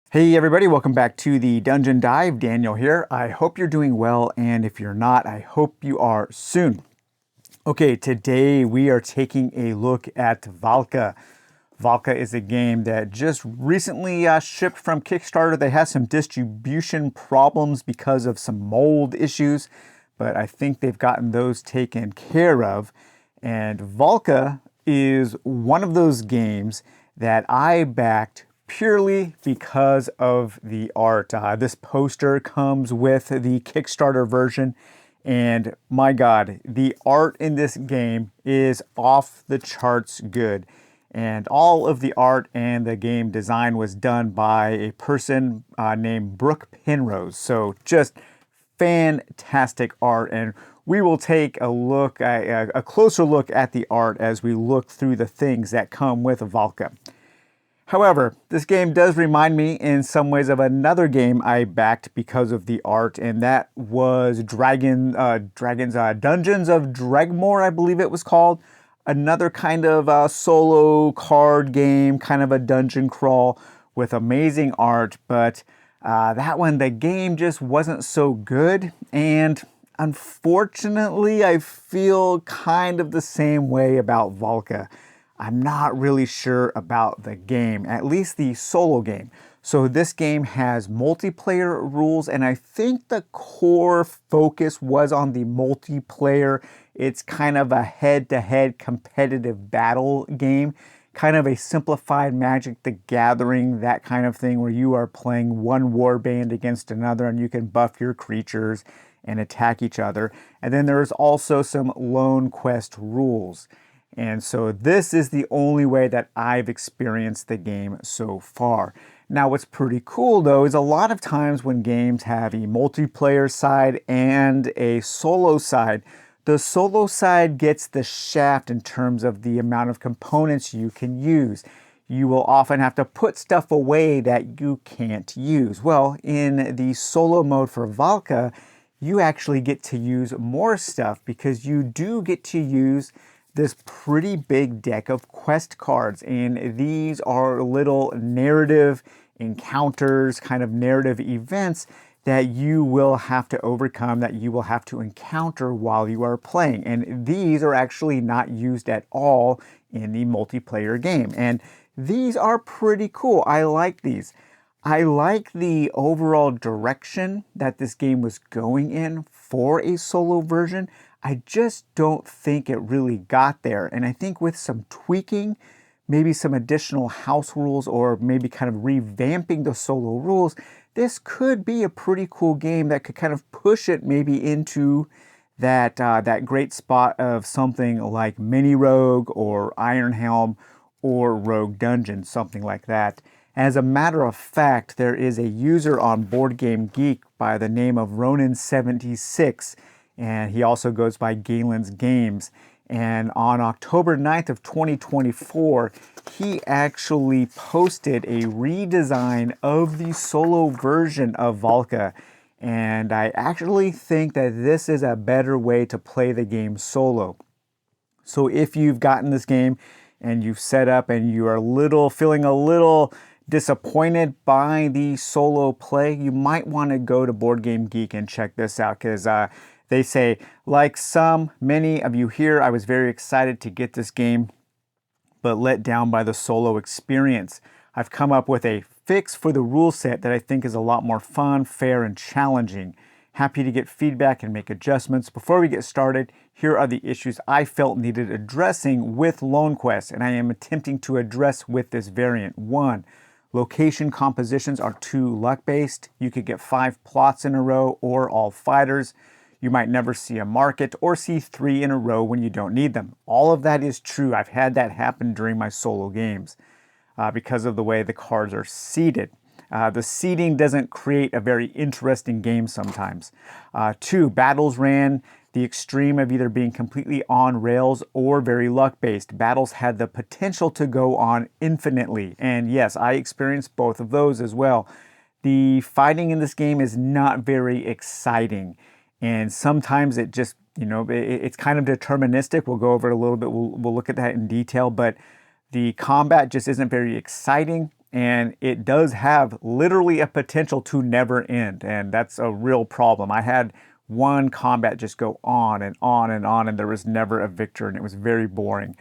Hey everybody, welcome back to the Dungeon Dive. Daniel here. I hope you're doing well, and if you're not, I hope you are soon. Okay, today we are taking a look at Valka. Valka is a game that just recently shipped from Kickstarter. They had some distribution problems because of some mold issues, but I think they've gotten those taken care of. And Valka is one of those games that I backed purely because of the art. This poster comes with the Kickstarter version, and my God, the art in this game is off the charts good. And all of the art and the game design was done by a person named Brooke Penrose. So just fantastic art, and we will take a closer look at the art as we look through the things that come with Valka. However, this game does remind me in some ways of another game I backed because of the art, and that was Dungeons of Dragmore, I believe it was called. Another kind of solo card game, kind of a dungeon crawl with amazing art, but that one, the game just wasn't so good, and unfortunately, I feel kind of the same way about Valka. I'm not really sure about the game, at least the solo game. So this game has multiplayer rules, and I think the core focus was on the multiplayer. It's kind of a head-to-head competitive battle game, kind of a simplified Magic the Gathering, that kind of thing, where you are playing one warband against another and you can buff your creatures and attack each other. And then there's also some lone quest rules. And so this is the only way that I've experienced the game so far. Now, what's pretty cool though is a lot of times when games have a multiplayer side and a solo side, the solo side gets the shaft in terms of the amount of components you can use. You will often have to put stuff away that you can't use. Well, in the solo mode for Valka, you actually get to use more stuff because you do get to use this pretty big deck of quest cards, and these are little narrative encounters, kind of narrative events that you will have to overcome, that you will have to encounter while you are playing. And these are actually not used at all in the multiplayer game. And these are pretty cool. I like these. I like the overall direction that this game was going in for a solo version. I just don't think it really got there. And I think with some tweaking, maybe some additional house rules, or maybe kind of revamping the solo rules, this could be a pretty cool game that could kind of push it maybe into that great spot of something like Mini Rogue or Iron Helm or Rogue Dungeon, something like that. As a matter of fact, there is a user on Board Game Geek by the name of Ronin76, and he also goes by Galen's Games. And on October 9th of 2024, he actually posted a redesign of the solo version of Valka. And I actually think that this is a better way to play the game solo. So if you've gotten this game and you've set up and you are feeling a little disappointed by the solo play, you might want to go to Board Game Geek and check this out, because they say, like many of you here, I was very excited to get this game, but let down by the solo experience. I've come up with a fix for the rule set that I think is a lot more fun, fair, and challenging. Happy to get feedback and make adjustments. Before we get started, here are the issues I felt needed addressing with Lone Quest, and I am attempting to address with this variant. 1. Location compositions are too luck-based. You could get 5 plots in a row or all fighters. You might never see a market or see 3 in a row when you don't need them. All of that is true. I've had that happen during my solo games because of the way the cards are seated. The seating doesn't create a very interesting game sometimes. 2, battles ran the extreme of either being completely on rails or very luck-based. Battles had the potential to go on infinitely. And yes, I experienced both of those as well. The fighting in this game is not very exciting. And sometimes it just, it's kind of deterministic. We'll go over it a little bit. We'll look at that in detail. But the combat just isn't very exciting. and it does have literally a potential to never end, and that's a real problem. I had one combat just go on and on and on, and there was never a victor, and it was very boring.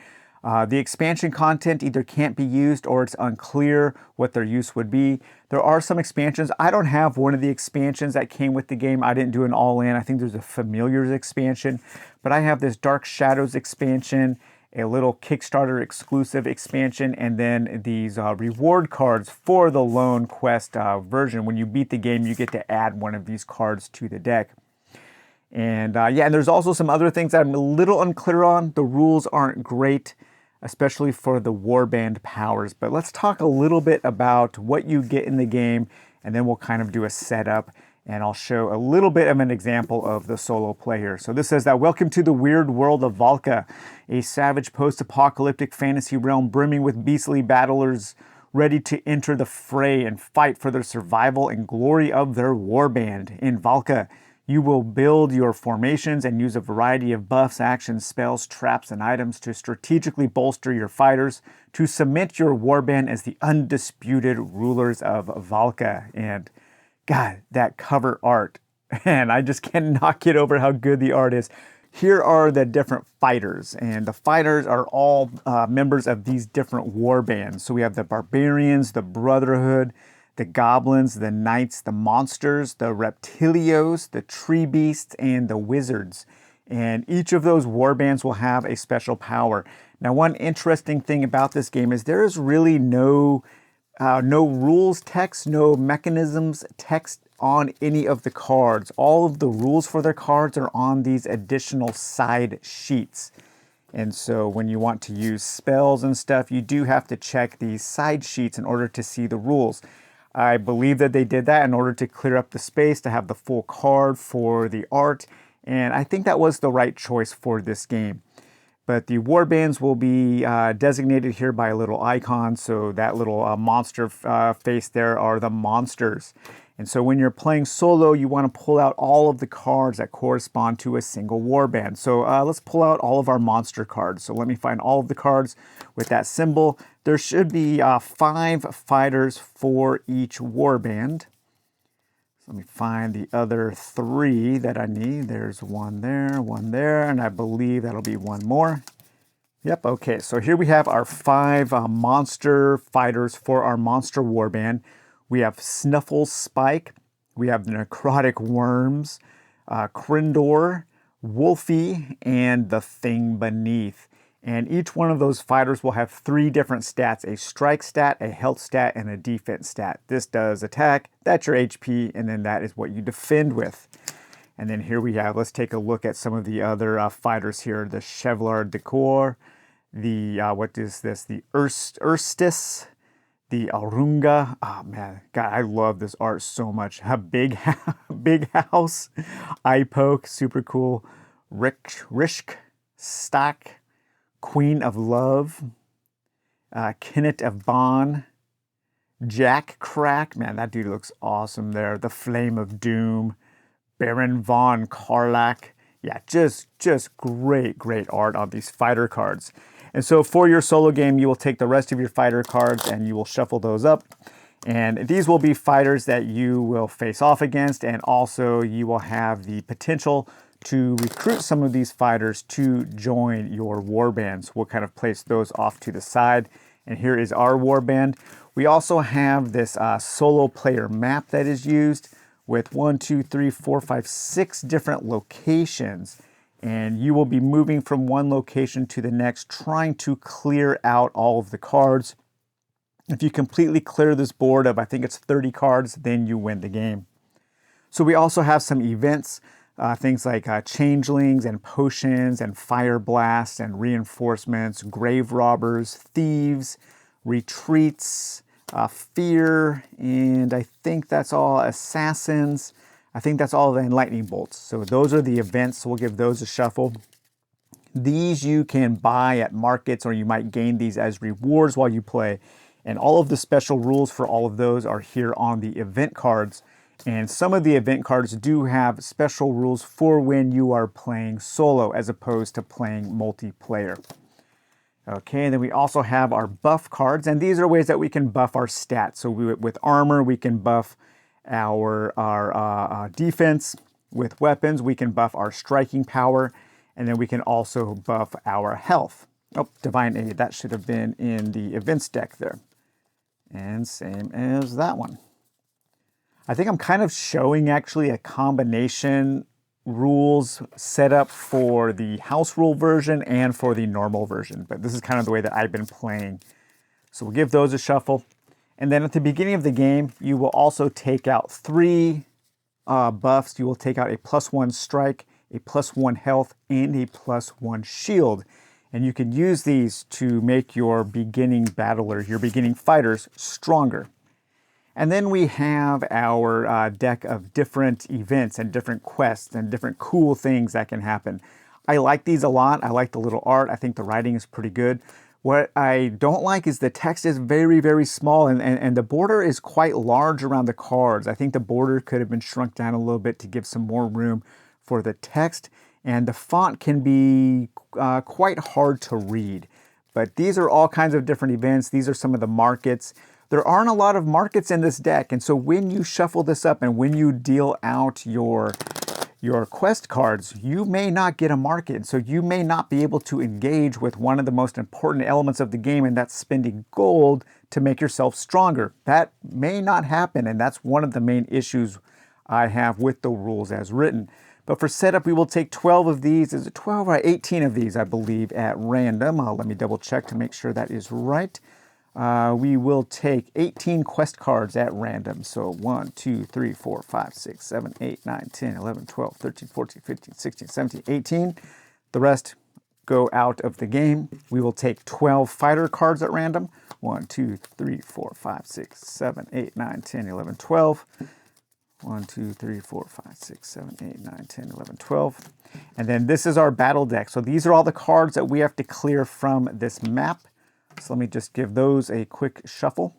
The expansion content either can't be used or it's unclear what their use would be. There are some expansions. I don't have one of the expansions that came with the game. I didn't do an all-in. I think there's a Familiars expansion, but I have this Dark Shadows expansion, a little Kickstarter exclusive expansion, and then these reward cards for the Lone Quest version. When you beat the game, you get to add one of these cards to the deck. And yeah, and there's also some other things I'm a little unclear on. The rules aren't great, especially for the warband powers. But let's talk a little bit about what you get in the game, and then we'll kind of do a setup, and I'll show a little bit of an example of the solo play here. So this says that, welcome to the weird world of Valka, a savage post-apocalyptic fantasy realm brimming with beastly battlers ready to enter the fray and fight for the survival and glory of their warband. In Valka, you will build your formations and use a variety of buffs, actions, spells, traps, and items to strategically bolster your fighters to cement your warband as the undisputed rulers of Valka. And God, that cover art, and I just cannot get over how good the art is. Here are the different fighters, and the fighters are all members of these different warbands. So we have the Barbarians, the Brotherhood, the Goblins, the Knights, the Monsters, the Reptilios, the Tree Beasts, and the Wizards. And each of those warbands will have a special power. Now, one interesting thing about this game is there is really no rules text, no mechanisms text on any of the cards. All of the rules for their cards are on these additional side sheets. And so when you want to use spells and stuff, you do have to check these side sheets in order to see the rules. I believe that they did that in order to clear up the space to have the full card for the art, and I think that was the right choice for this game. But the warbands will be designated here by a little icon, so that little monster face there are the monsters. And so when you're playing solo, you want to pull out all of the cards that correspond to a single warband. So let's pull out all of our monster cards. So let me find all of the cards with that symbol. There should be 5 fighters for each warband. So let me find the other 3 that I need. There's one there, and I believe that'll be one more. Yep, okay, so here we have our 5 monster fighters for our monster warband. We have Snuffle Spike, we have the Necrotic Worms, Krindor, Wolfie, and the Thing Beneath. And each one of those fighters will have 3 different stats: a strike stat, a health stat, and a defense stat. This does attack, that's your HP, and then that is what you defend with. And then here we have, let's take a look at some of the other fighters here. The Chevlar Decor, the, what is this? The Erstis, the Arunga. Oh man, God, I love this art so much. Big House, Eye Poke, super cool. Rishk, Stock, Queen of Love, Kenneth of Bon, Jack Crack, man, that dude looks awesome there. The Flame of Doom, Baron von Karlach. Yeah, just great art on these fighter cards. And so for your solo game, you will take the rest of your fighter cards and you will shuffle those up. And these will be fighters that you will face off against, and also you will have the potential to recruit some of these fighters to join your warbands. We'll kind of place those off to the side. And here is our warband. We also have this solo player map that is used with 6 different locations. And you will be moving from one location to the next, trying to clear out all of the cards. If you completely clear this board of, I think it's 30 cards, then you win the game. So we also have some events, things like changelings and potions and fire blasts and reinforcements, grave robbers, thieves, retreats, fear, and I think that's all. Assassins. I think that's all the lightning bolts. So those are the events. So we'll give those a shuffle. These you can buy at markets, or you might gain these as rewards while you play. And all of the special rules for all of those are here on the event cards. And some of the event cards do have special rules for when you are playing solo as opposed to playing multiplayer. Okay, and then we also have our buff cards, and these are ways that we can buff our stats. So with armor, we can buff our defense. With weapons, we can buff our striking power, and then we can also buff our health. Oh, Divine Aid, that should have been in the events deck there. And same as that one. I think I'm kind of showing actually a combination rules set up for the house rule version and for the normal version, but this is kind of the way that I've been playing. So we'll give those a shuffle. And then at the beginning of the game, you will also take out 3 buffs. You will take out a +1 strike, a +1 health, and a +1 shield. And you can use these to make your beginning battlers, your beginning fighters, stronger. And then we have our deck of different events and different quests and different cool things that can happen. I like these a lot. I like the little art. I think the writing is pretty good. What I don't like is the text is very, very small, and the border is quite large around the cards. I think the border could have been shrunk down a little bit to give some more room for the text, and the font can be quite hard to read. But these are all kinds of different events. These are some of the markets. There aren't a lot of markets in this deck, and so when you shuffle this up and when you deal out your quest cards, you may not get a market, so you may not be able to engage with one of the most important elements of the game, and that's spending gold to make yourself stronger. That may not happen, and that's one of the main issues I have with the rules as written. But for setup, we will take 12 of these. Is it 12 or 18 of these, I believe, at random? Let me double check to make sure that is right. We will take 18 quest cards at random. So 1, 2, 3, 4, 5, 6, 7, 8, 9, 10, 11, 12, 13, 14, 15, 16, 17, 18. The rest go out of the game. We will take 12 fighter cards at random. 1, 2, 3, 4, 5, 6, 7, 8, 9, 10, 11, 12. 1, 2, 3, 4, 5, 6, 7, 8, 9, 10, 11, 12. And then this is our battle deck. So these are all the cards that we have to clear from this map. So let me just give those a quick shuffle.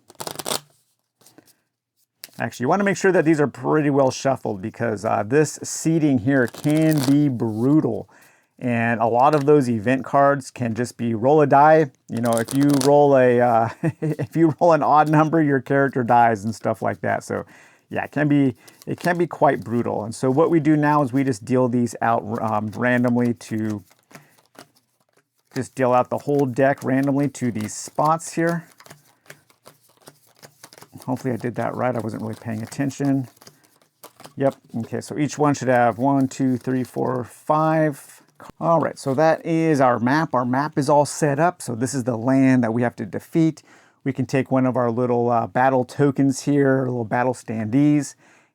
Actually, you want to make sure that these are pretty well shuffled because this seeding here can be brutal. And a lot of those event cards can just be roll a die. You know, if you roll a if you roll an odd number, your character dies and stuff like that. So yeah, it can be quite brutal. And so what we do now is we just deal these out randomly to just deal out the whole deck randomly to these spots here. Hopefully I did that right. I wasn't really paying attention. Yep. Okay, so each one should have 1, 2, 3, 4, 5. All right, so that is our map. Our map is all set up. So this is the land that we have to defeat. We can take one of our little battle tokens here, little battle standees,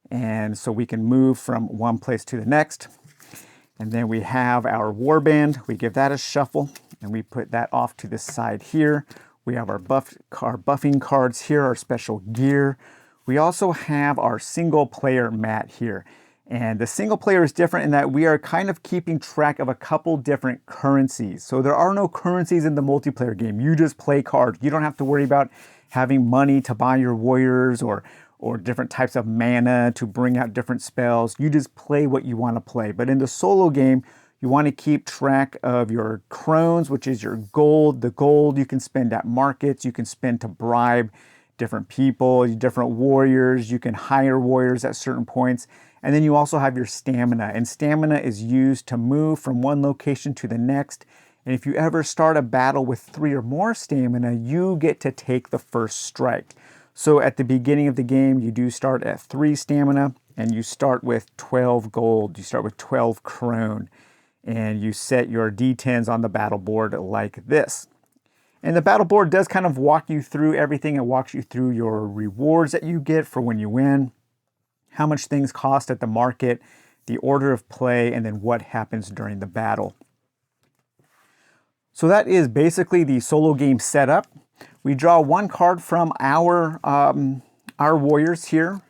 and so we can move from one place to the next. And then we have our warband. We give that a shuffle, and we put that off to the side here. We have our buffing cards here, our special gear. We also have our single player mat here. And the single player is different in that we are kind of keeping track of a couple different currencies. So there are no currencies in the multiplayer game. You just play cards. You don't have to worry about having money to buy your warriors or different types of mana to bring out different spells. You just play what you want to play. But in the solo game, you want to keep track of your crones, which is your gold. The gold you can spend at markets. You can spend to bribe different people, different warriors. You can hire warriors at certain points. And then you also have your stamina. And stamina is used to move from one location to the next. And if you ever start a battle with 3 or more stamina, you get to take the first strike. So at the beginning of the game, you do start at 3 stamina, and you start with 12 gold. You start with 12 crone, and you set your D10s on the battle board like this. And the battle board does kind of walk you through everything. It walks you through your rewards that you get for when you win, how much things cost at the market, the order of play, and then what happens during the battle. So that is basically the solo game setup. We draw 1 card from our warriors here,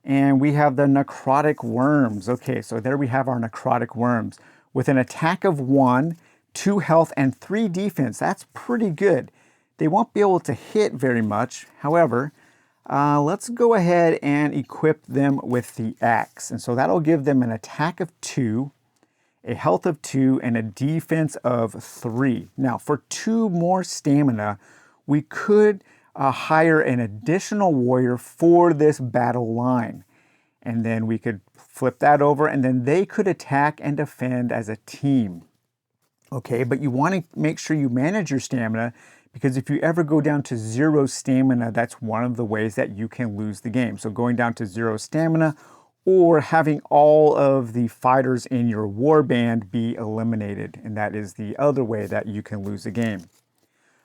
and we have the necrotic worms. Okay, so there we have our necrotic worms with an attack of 1, 2 health, and 3 defense. That's pretty good. They won't be able to hit very much. However, let's go ahead and equip them with the axe. And so that'll give them an attack of 2, a health of 2, and a defense of 3. Now, for 2 more stamina, we could hire an additional warrior for this battle line. And then we could flip that over, and then they could attack and defend as a team. Okay, but you want to make sure you manage your stamina, because if you ever go down to 0 stamina, that's one of the ways that you can lose the game. So going down to 0 stamina, or having all of the fighters in your warband be eliminated. And that is the other way that you can lose the game.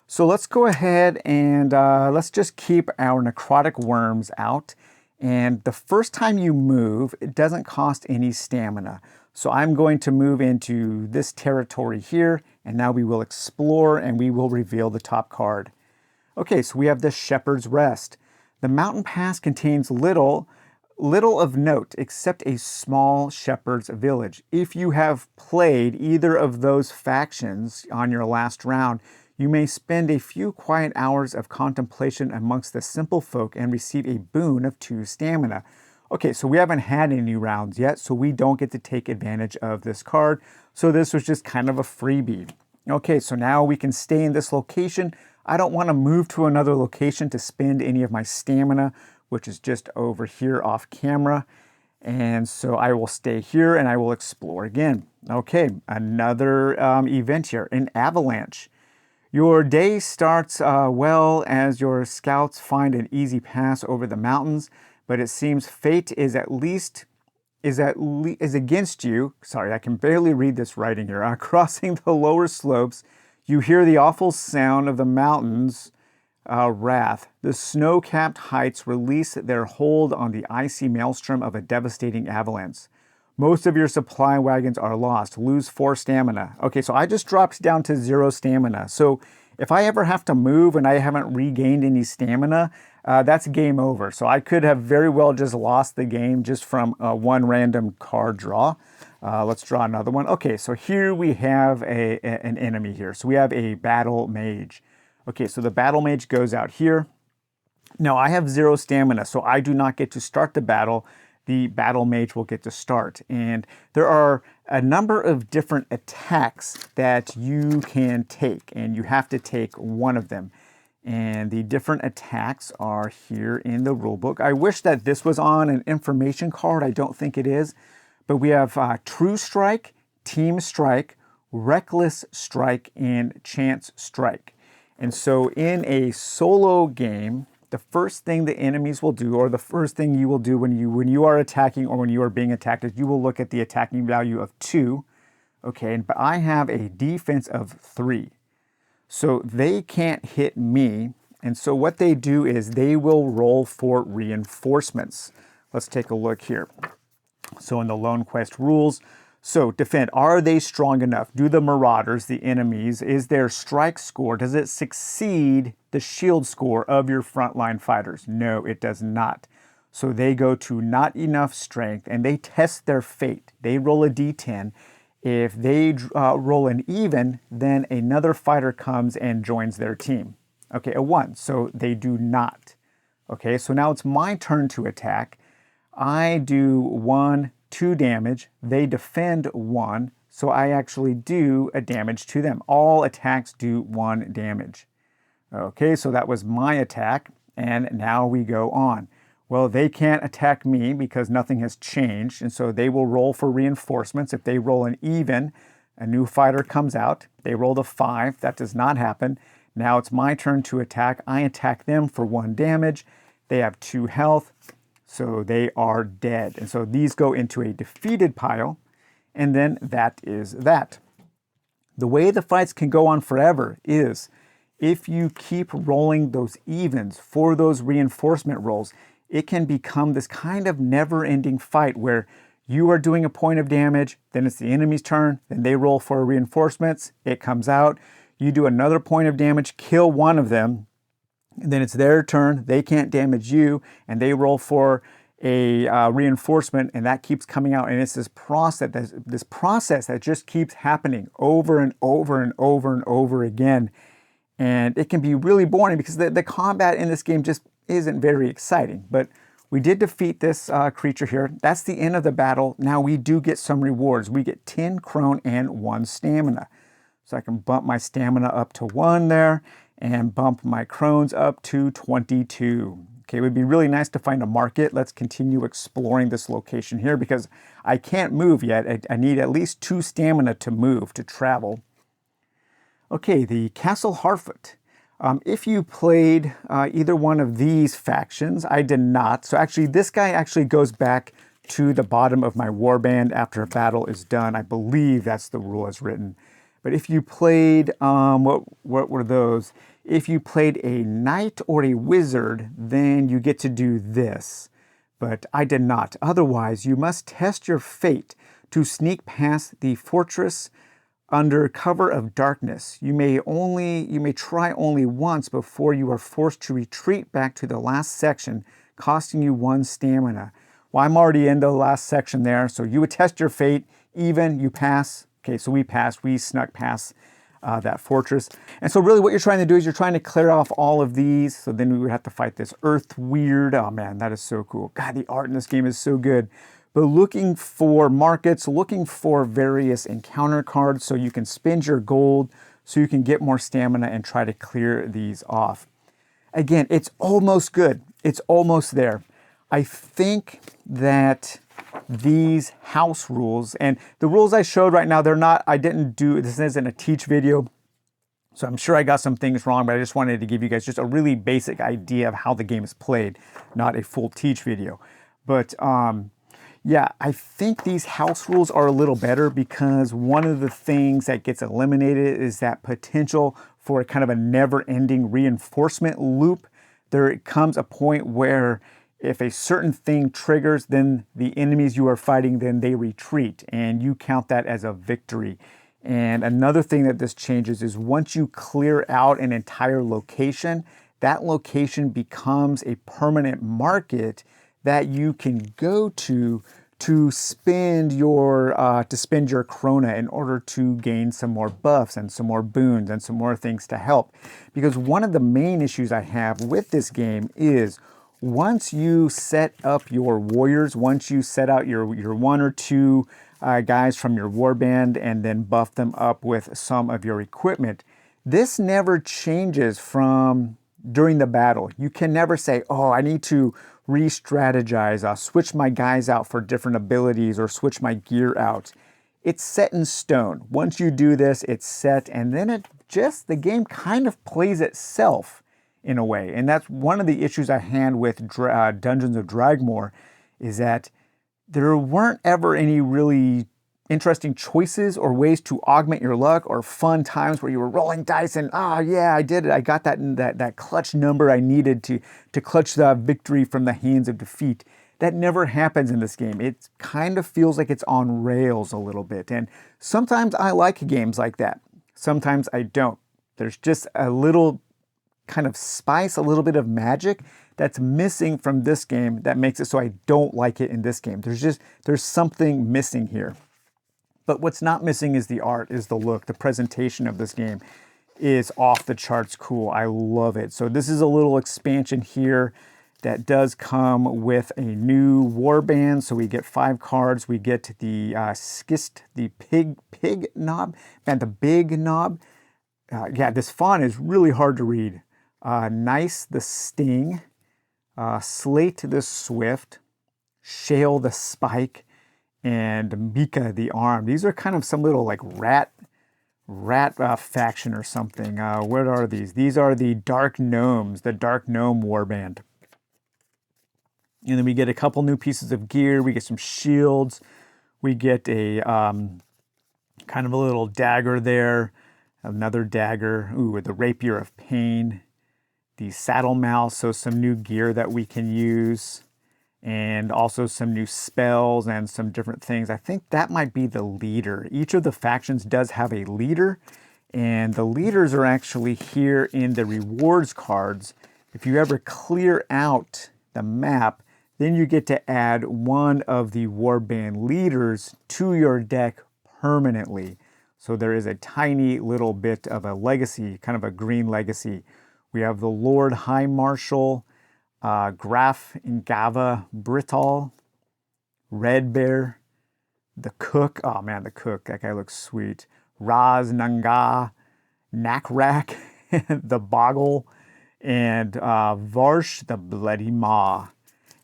So let's go ahead and let's just keep our necrotic worms out. And the first time you move, it doesn't cost any stamina. So I'm going to move into this territory here, and now we will explore and we will reveal the top card. Okay, so we have the Shepherd's Rest. The mountain pass contains little of note except a small shepherd's village. If you have played either of those factions on your last round, you may spend a few quiet hours of contemplation amongst the simple folk and receive a boon of 2 stamina. Okay, so we haven't had any rounds yet, so we don't get to take advantage of this card. So this was just kind of a freebie. Okay, so now we can stay in this location. I don't want to move to another location to spend any of my stamina, which is just over here off camera. And so I will stay here and I will explore again. Okay, another event here, an avalanche. Your day starts well as your scouts find an easy pass over the mountains, but it seems fate is against you. Sorry, I can barely read this writing here. Crossing the lower slopes, you hear the awful sound of the mountains' wrath. The snow-capped heights release their hold on the icy maelstrom of a devastating avalanche. Most of your supply wagons are lost. Lose 4 stamina. Okay, so I just dropped down to 0 stamina. So if I ever have to move and I haven't regained any stamina, that's game over. So I could have very well just lost the game just from one random card draw. Let's draw another one. Okay, so here we have an enemy here. So we have a battle mage. Okay, so the battle mage goes out here. Now I have 0 stamina, so I do not get to start the battle. The battle mage will get to start. And there are a number of different attacks that you can take, and you have to take one of them. And the different attacks are here in the rulebook. I wish that this was on an information card. I don't think it is. But we have True Strike, Team Strike, Reckless Strike, and Chance Strike. And so in a solo game, the first thing the enemies will do, or the first thing you will do when you are attacking or when you are being attacked, is you will look at the attacking value of 2. Okay, but I have a defense of 3. So they can't hit me. And so what they do is they will roll for reinforcements. Let's take a look here. So in the Lone Quest rules, so defend, are they strong enough? Do the marauders, the enemies, is their strike score, does it succeed the shield score of your frontline fighters? No, it does not. So they go to not enough strength and they test their fate. They roll a d10. If they roll an even, then another fighter comes and joins their team. Okay, a 1, so they do not. Okay, so now it's my turn to attack. I do 1, 2 damage. They defend 1, so I actually do a damage to them. All attacks do 1 damage. Okay, so that was my attack, and now we go on. Well, they can't attack me because nothing has changed, and so they will roll for reinforcements. If they roll an even, a new fighter comes out. They rolled a 5. That does not happen. Now it's my turn to attack. I attack them for 1 damage. They have 2 health, so they are dead. And so these go into a defeated pile, and then that is that. The way the fights can go on forever is if you keep rolling those evens for those reinforcement rolls, it can become this kind of never-ending fight where you are doing a point of damage, then it's the enemy's turn, then they roll for reinforcements, it comes out, you do another point of damage, kill one of them, and then it's their turn, they can't damage you, and they roll for a reinforcement, and that keeps coming out, and it's this process that just keeps happening over and over and over and over again. And it can be really boring because the combat in this game just isn't very exciting. But we did defeat this creature here. That's the end of the battle. Now we do get some rewards. We get 10 Crone and 1 stamina. So I can bump my stamina up to 1 there and bump my Crones up to 22. Okay, it would be really nice to find a market. Let's continue exploring this location here because I can't move yet. I need at least 2 stamina to move, to travel. Okay, the Castle Harfoot. If you played either one of these factions, I did not. So actually, this guy actually goes back to the bottom of my warband after a battle is done. I believe that's the rule as written. But if you played, what were those? If you played a knight or a wizard, then you get to do this. But I did not. Otherwise, you must test your fate to sneak past the fortress under cover of darkness. You may try only once before you are forced to retreat back to the last section, costing you 1 stamina. Well, I'm already in the last section there, so you would test your fate, even, you pass. Okay, so we passed, we snuck past that fortress. And so really what you're trying to do is you're trying to clear off all of these, so then we would have to fight this earth weird. Oh man, that is so cool. God, the art in this game is so good. But looking for markets, looking for various encounter cards so you can spend your gold so you can get more stamina and try to clear these off. Again, it's almost good. It's almost there. I think that these house rules, and the rules I showed right now, this isn't a teach video, so I'm sure I got some things wrong, but I just wanted to give you guys just a really basic idea of how the game is played, not a full teach video. But yeah, I think these house rules are a little better because one of the things that gets eliminated is that potential for a kind of a never-ending reinforcement loop. There comes a point where if a certain thing triggers, then the enemies you are fighting, then they retreat, and you count that as a victory. And another thing that this changes is once you clear out an entire location, that location becomes a permanent market that you can go to spend your Krona in order to gain some more buffs and some more boons and some more things to help. Because one of the main issues I have with this game is once you set up your warriors, once you set out your 1 or 2 guys from your warband and then buff them up with some of your equipment, this never changes from during the battle. You can never say, oh, I need to re-strategize, switch my guys out for different abilities or switch my gear out. It's set in stone. Once you do this, it's set, and then the game kind of plays itself in a way. And that's one of the issues I had with Dungeons of Dragmore, is that there weren't ever any really interesting choices or ways to augment your luck or fun times where you were rolling dice and, yeah, I did it. I got that clutch number I needed to clutch the victory from the hands of defeat. That never happens in this game. It kind of feels like it's on rails a little bit. And sometimes I like games like that. Sometimes I don't. There's just a little kind of spice, a little bit of magic that's missing from this game that makes it so I don't like it in this game. There's something missing here. But what's not missing is the art, is the look. The presentation of this game is off the charts cool. I love it. So this is a little expansion here that does come with a new warband. So we get 5 cards. We get the Skist, the pig knob, and the big knob. Yeah, this font is really hard to read. Nice, the Sting, Slate the Swift, Shale the Spike, and Mika the Arm. These are kind of some little like rat faction or something. What are these? These are the Dark Gnomes, the Dark Gnome Warband. And then we get a couple new pieces of gear. We get some shields. We get a kind of a little dagger there. Another dagger. Ooh, the Rapier of Pain. The Saddle Mouse, so some new gear that we can use. And also some new spells and some different things. I think that might be the leader. Each of the factions does have a leader, and the leaders are actually here in the rewards cards. If you ever clear out the map, then you get to add one of the warband leaders to your deck permanently. So there is a tiny little bit of a legacy, kind of a green legacy. We have the Lord High Marshal, Graf Ingava Britol, Red Bear, the Cook. Oh man, the Cook. That guy looks sweet. Raz Nanga, Nakrak, the Boggle, and Varsh, the Bloody Maw.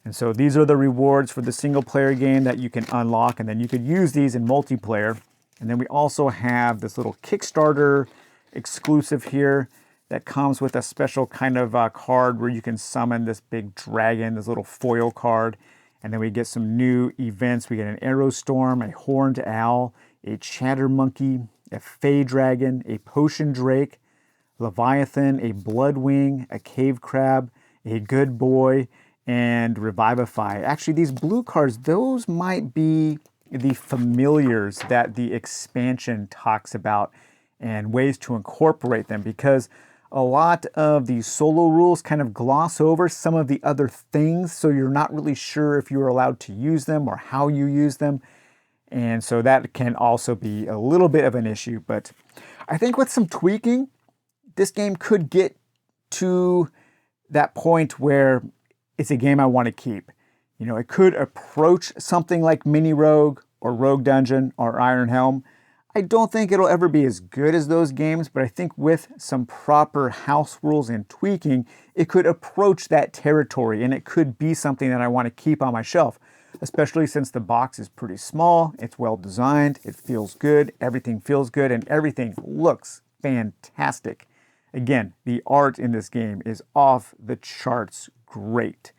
And so these are the rewards for the single player game that you can unlock, and then you could use these in multiplayer. And then we also have this little Kickstarter exclusive here that comes with a special kind of card where you can summon this big dragon, this little foil card. And then we get some new events. We get an Arrow Storm, a Horned Owl, a Chatter Monkey, a Fey Dragon, a Potion Drake, Leviathan, a Bloodwing, a Cave Crab, a Good Boy, and Revivify. Actually, these blue cards, those might be the familiars that the expansion talks about and ways to incorporate them, because a lot of the solo rules kind of gloss over some of the other things, so you're not really sure if you're allowed to use them or how you use them. And so that can also be a little bit of an issue. But I think with some tweaking, this game could get to that point where it's a game I want to keep. You know, it could approach something like Mini Rogue or Rogue Dungeon or Iron Helm. I don't think it'll ever be as good as those games, but I think with some proper house rules and tweaking, it could approach that territory, and it could be something that I want to keep on my shelf, especially since the box is pretty small, it's well designed, it feels good, everything feels good, and everything looks fantastic. Again, the art in this game is off the charts great.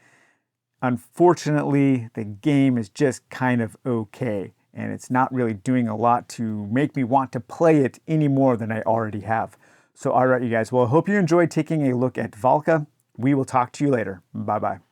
Unfortunately, the game is just kind of okay, and it's not really doing a lot to make me want to play it any more than I already have. So all right, you guys, well, I hope you enjoyed taking a look at Valka. We will talk to you later. Bye-bye.